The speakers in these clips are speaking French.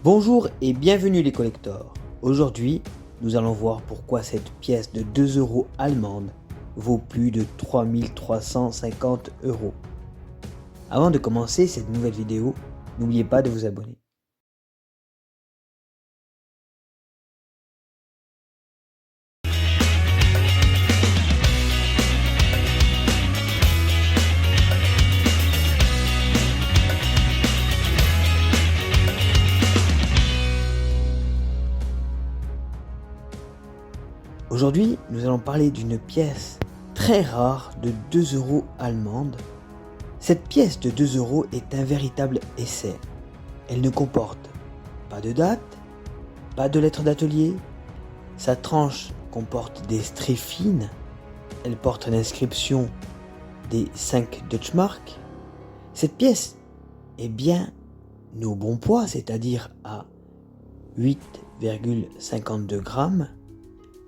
Bonjour et bienvenue les collectors. Aujourd'hui, nous allons voir pourquoi cette pièce de 2 € allemande vaut plus de 3350 €. Avant de commencer cette nouvelle vidéo, n'oubliez pas de vous abonner. Aujourd'hui, nous allons parler d'une pièce très rare de 2 € allemande. Cette pièce de 2 € est un véritable essai. Elle ne comporte pas de date, pas de lettre d'atelier. Sa tranche comporte des stries fines. Elle porte l'inscription des 5 Deutschmark. Cette pièce est bien au bon poids, c'est-à-dire à 8,52 grammes.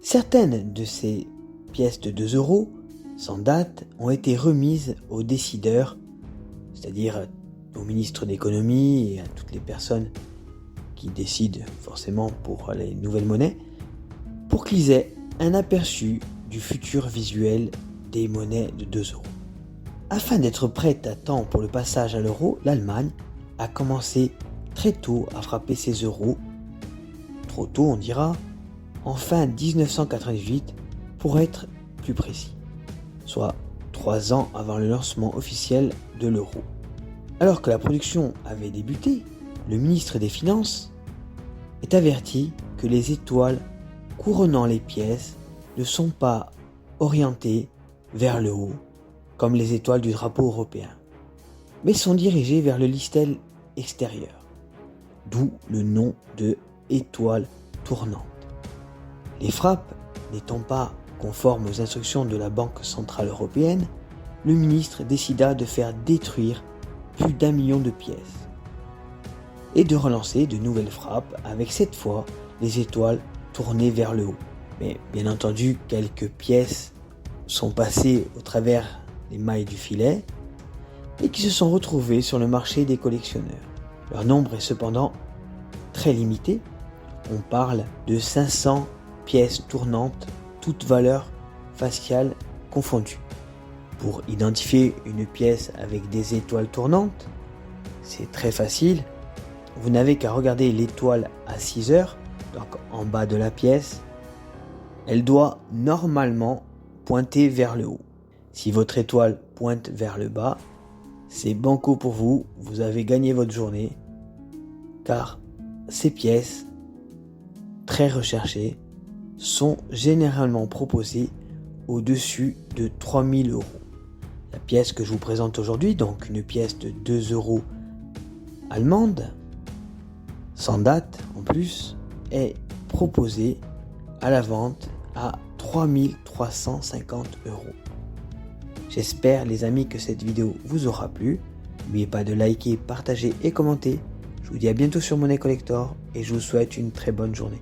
Certaines de ces pièces de 2 € sans date ont été remises aux décideurs, c'est-à-dire au ministre d'économie et à toutes les personnes qui décident forcément pour les nouvelles monnaies, pour qu'ils aient un aperçu du futur visuel des monnaies de 2 €. Afin d'être prête à temps pour le passage à l'euro, l'Allemagne a commencé très tôt à frapper ses euros, trop tôt on dira, en fin 1998 pour être plus précis, soit 3 ans avant le lancement officiel de l'euro. Alors que la production avait débuté, le ministre des Finances est averti que les étoiles couronnant les pièces ne sont pas orientées vers le haut, comme les étoiles du drapeau européen, mais sont dirigées vers le listel extérieur, d'où le nom de étoile tournante. Les frappes n'étant pas conformes aux instructions de la Banque centrale européenne, le ministre décida de faire détruire plus d'1 million de pièces et de relancer de nouvelles frappes avec cette fois les étoiles tournées vers le haut. Mais bien entendu, quelques pièces sont passées au travers des mailles du filet et qui se sont retrouvées sur le marché des collectionneurs. Leur nombre est cependant très limité. On parle de 500 pièces tournantes, toutes valeurs faciales confondues. Pour identifier une pièce avec des étoiles tournantes, c'est très facile. Vous n'avez qu'à regarder l'étoile à 6 heures, donc en bas de la pièce. Elle doit normalement pointer vers le haut. Si votre étoile pointe vers le bas, c'est banco pour vous, vous avez gagné votre journée, car ces pièces très recherchées sont généralement proposées au-dessus de 3000 €. La pièce que je vous présente aujourd'hui, donc une pièce de 2 € allemande, sans date en plus, est proposée à la vente à 3350 €. J'espère les amis que cette vidéo vous aura plu. N'oubliez pas de liker, partager et commenter. Je vous dis à bientôt sur Monnaie Collector et je vous souhaite une très bonne journée.